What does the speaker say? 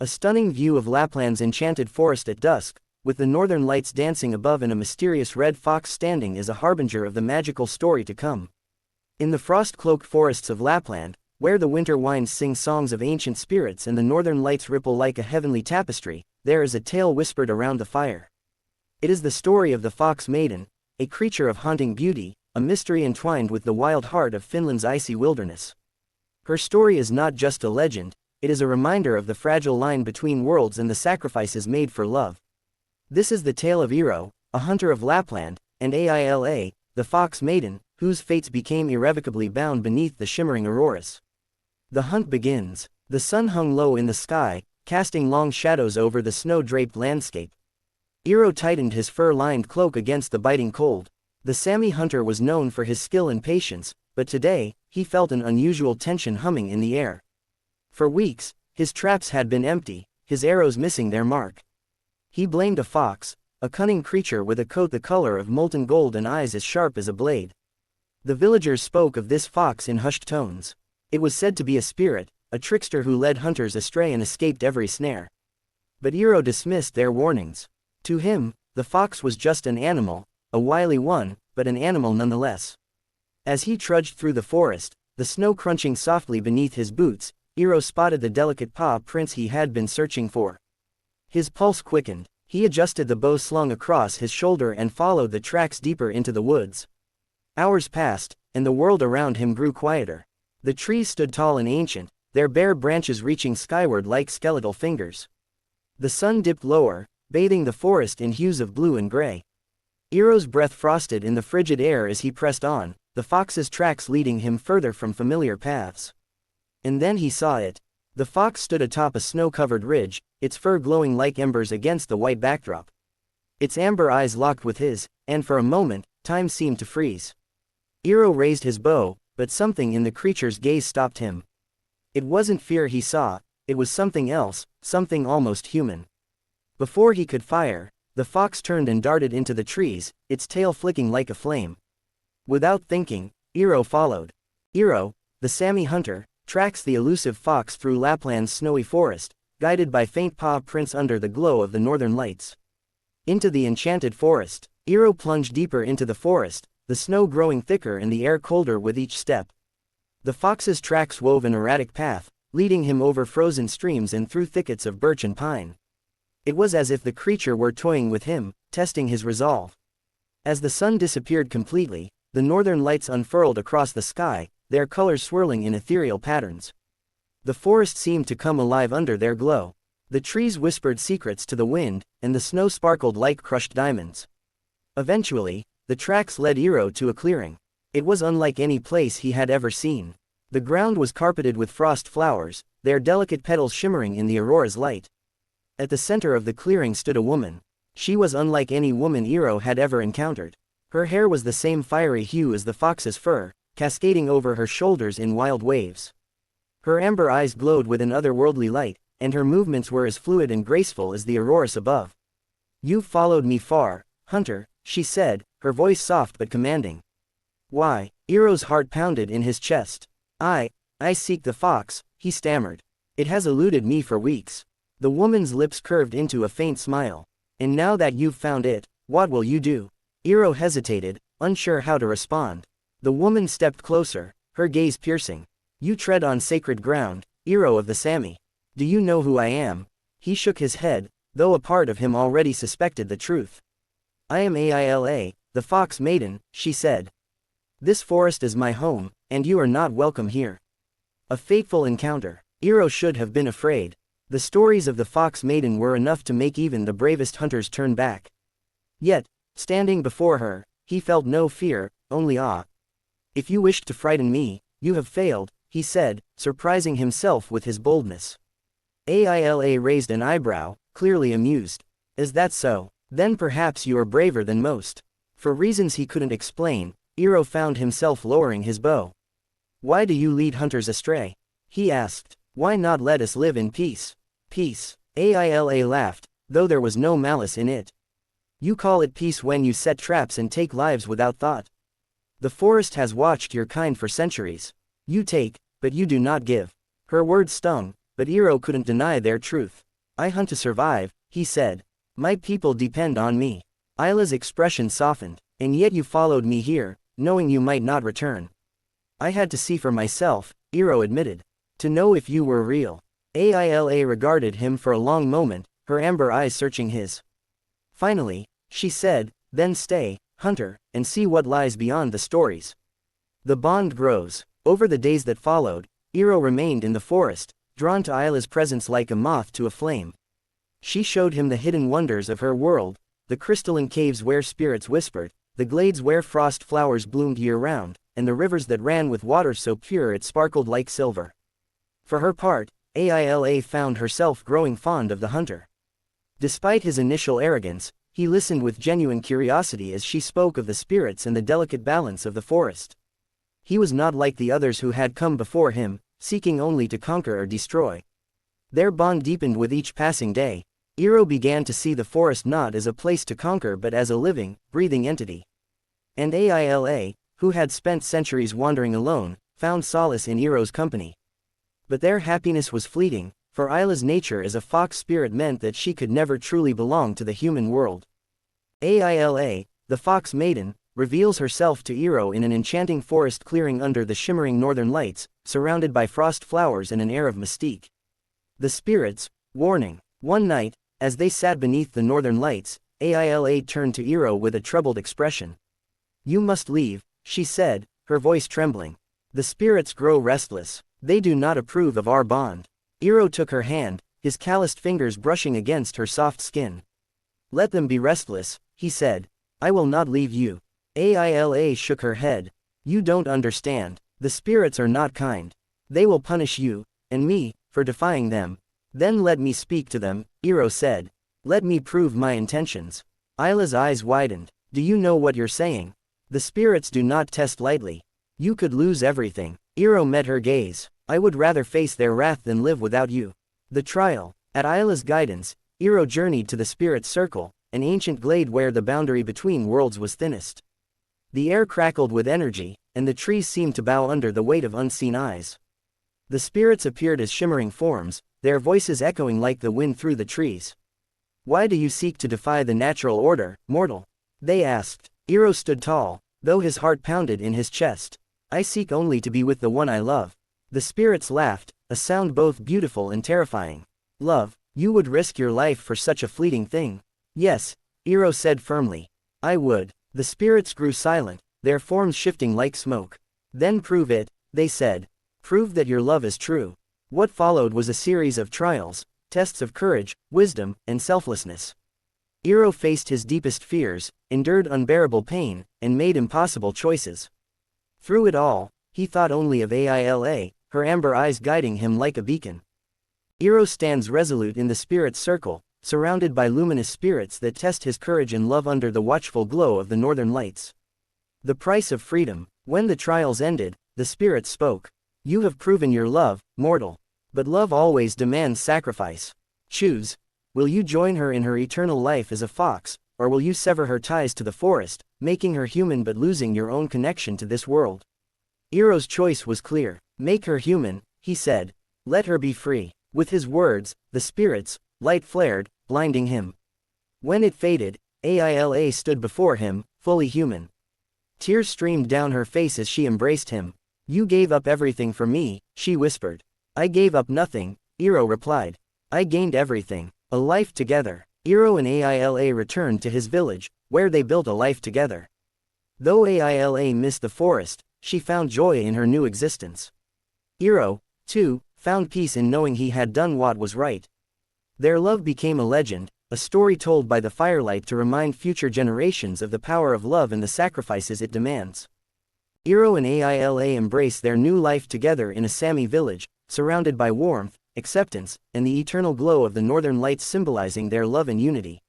A stunning view of Lapland's enchanted forest at dusk, with the northern lights dancing above and a mysterious red fox standing, is a harbinger of the magical story to come. In the frost-cloaked forests of Lapland, where the winter winds sing songs of ancient spirits and the northern lights ripple like a heavenly tapestry, there is a tale whispered around the fire. It is the story of the Fox Maiden, a creature of haunting beauty, a mystery entwined with the wild heart of Finland's icy wilderness. Her story is not just a legend, it is a reminder of the fragile line between worlds and the sacrifices made for love. This is the tale of Eero, a hunter of Lapland, and Aila, the Fox Maiden, whose fates became irrevocably bound beneath the shimmering auroras. The hunt begins. The sun hung low in the sky, casting long shadows over the snow-draped landscape. Eero tightened his fur-lined cloak against the biting cold. The Sami hunter was known for his skill and patience, but today, he felt an unusual tension humming in the air. For weeks, his traps had been empty, his arrows missing their mark. He blamed a fox, a cunning creature with a coat the color of molten gold and eyes as sharp as a blade. The villagers spoke of this fox in hushed tones. It was said to be a spirit, a trickster who led hunters astray and escaped every snare. But Eero dismissed their warnings. To him, the fox was just an animal, a wily one, but an animal nonetheless. As he trudged through the forest, the snow crunching softly beneath his boots, Eero spotted the delicate paw prints he had been searching for. His pulse quickened. He adjusted the bow slung across his shoulder and followed the tracks deeper into the woods. Hours passed, and the world around him grew quieter. The trees stood tall and ancient, their bare branches reaching skyward like skeletal fingers. The sun dipped lower, bathing the forest in hues of blue and gray. Eero's breath frosted in the frigid air as he pressed on, the fox's tracks leading him further from familiar paths. And then he saw it. The fox stood atop a snow-covered ridge, its fur glowing like embers against the white backdrop. Its amber eyes locked with his, and for a moment, time seemed to freeze. Eero raised his bow, but something in the creature's gaze stopped him. It wasn't fear he saw, it was something else, something almost human. Before he could fire, the fox turned and darted into the trees, its tail flicking like a flame. Without thinking, Eero followed. Eero, the Sami hunter, tracks the elusive fox through Lapland's snowy forest, guided by faint paw prints under the glow of the northern lights. Into the enchanted forest, Eero plunged deeper into the forest, the snow growing thicker and the air colder with each step. The fox's tracks wove an erratic path, leading him over frozen streams and through thickets of birch and pine. It was as if the creature were toying with him, testing his resolve. As the sun disappeared completely, the northern lights unfurled across the sky, their colors swirling in ethereal patterns. The forest seemed to come alive under their glow. The trees whispered secrets to the wind, and the snow sparkled like crushed diamonds. Eventually, the tracks led Eero to a clearing. It was unlike any place he had ever seen. The ground was carpeted with frost flowers, their delicate petals shimmering in the aurora's light. At the center of the clearing stood a woman. She was unlike any woman Eero had ever encountered. Her hair was the same fiery hue as the fox's fur, cascading over her shoulders in wild waves. Her amber eyes glowed with an otherworldly light, and her movements were as fluid and graceful as the auroras above. "You've followed me far, hunter," she said, her voice soft but commanding. "Why?" Eero's heart pounded in his chest. I seek the fox," he stammered. "It has eluded me for weeks." The woman's lips curved into a faint smile. "And now that you've found it, what will you do?" Eero hesitated, unsure how to respond. The woman stepped closer, her gaze piercing. "You tread on sacred ground, Eero of the Sami. Do you know who I am?" He shook his head, though a part of him already suspected the truth. "I am Aila, the Fox Maiden," she said. "This forest is my home, and you are not welcome here." A fateful encounter. Eero should have been afraid. The stories of the Fox Maiden were enough to make even the bravest hunters turn back. Yet, standing before her, he felt no fear, only awe. "If you wished to frighten me, you have failed," he said, surprising himself with his boldness. Aila raised an eyebrow, clearly amused. "Is that so? Then perhaps you are braver than most." For reasons he couldn't explain, Eero found himself lowering his bow. "Why do you lead hunters astray?" he asked. "Why not let us live in peace?" "Peace?" Aila laughed, though there was no malice in it. "You call it peace when you set traps and take lives without thought. The forest has watched your kind for centuries. You take, but you do not give." Her words stung, but Eero couldn't deny their truth. I hunt to survive, he said. My people depend on me. Isla's expression softened. And yet you followed me here, knowing you might not return. I had to see for myself, Iro admitted. To know if you were real. Aila regarded him for a long moment, her amber eyes searching his. Finally, she said, then stay, hunter, and see what lies beyond the stories. The bond grows. Over the days that followed, Iro remained in the forest, drawn to Isla's presence like a moth to a flame. She showed him the hidden wonders of her world, the crystalline caves where spirits whispered, the glades where frost flowers bloomed year-round, and the rivers that ran with water so pure it sparkled like silver. For her part, Aila found herself growing fond of the hunter. Despite his initial arrogance, he listened with genuine curiosity as she spoke of the spirits and the delicate balance of the forest. He was not like the others who had come before him, seeking only to conquer or destroy. Their bond deepened with each passing day. Iro began to see the forest not as a place to conquer but as a living, breathing entity. And Aila, who had spent centuries wandering alone, found solace in Iro's company. But their happiness was fleeting, for Isla's nature as a fox spirit meant that she could never truly belong to the human world. Aila, the Fox Maiden, reveals herself to Iro in an enchanting forest clearing under the shimmering northern lights, surrounded by frost flowers and an air of mystique. The spirits, warning. One night, as they sat beneath the northern lights, Aila turned to Iro with a troubled expression. You must leave, she said, her voice trembling. The spirits grow restless. They do not approve of our bond. Iro took her hand, his calloused fingers brushing against her soft skin. Let them be restless, he said. I will not leave you. Aila shook her head. You don't understand. The spirits are not kind. They will punish you, and me, for defying them. Then let me speak to them, Iro said. Let me prove my intentions. Isla's eyes widened. Do you know what you're saying? The spirits do not test lightly. You could lose everything. Iro met her gaze. I would rather face their wrath than live without you. The trial. At Isla's guidance, Iro journeyed to the spirit circle, an ancient glade where the boundary between worlds was thinnest. The air crackled with energy, and the trees seemed to bow under the weight of unseen eyes. The spirits appeared as shimmering forms, their voices echoing like the wind through the trees. Why do you seek to defy the natural order, mortal? They asked. Iro stood tall, though his heart pounded in his chest. I seek only to be with the one I love. The spirits laughed, a sound both beautiful and terrifying. Love, you would risk your life for such a fleeting thing? Yes, Iro said firmly. I would. The spirits grew silent, their forms shifting like smoke. Then prove it, they said. Prove that your love is true. What followed was a series of trials, tests of courage, wisdom, and selflessness. Iro faced his deepest fears, endured unbearable pain, and made impossible choices. Through it all, he thought only of Aila, her amber eyes guiding him like a beacon. Iro stands resolute in the spirit circle, surrounded by luminous spirits that test his courage and love under the watchful glow of the northern lights. The price of freedom. When the trials ended, the spirits spoke. You have proven your love, mortal. But love always demands sacrifice. Choose. Will you join her in her eternal life as a fox, or will you sever her ties to the forest, making her human but losing your own connection to this world? Iro's choice was clear. Make her human, he said. Let her be free. With his words, the spirits, light flared, blinding him. When it faded, Aila stood before him, fully human. Tears streamed down her face as she embraced him. You gave up everything for me, she whispered. I gave up nothing, Iro replied. I gained everything. A life together. Iro and Aila returned to his village, where they built a life together. Though Aila missed the forest, she found joy in her new existence. Iro, too, found peace in knowing he had done what was right. Their love became a legend, a story told by the firelight to remind future generations of the power of love and the sacrifices it demands. Iro and Aila embraced their new life together in a Sami village, surrounded by warmth, acceptance, and the eternal glow of the northern lights symbolizing their love and unity.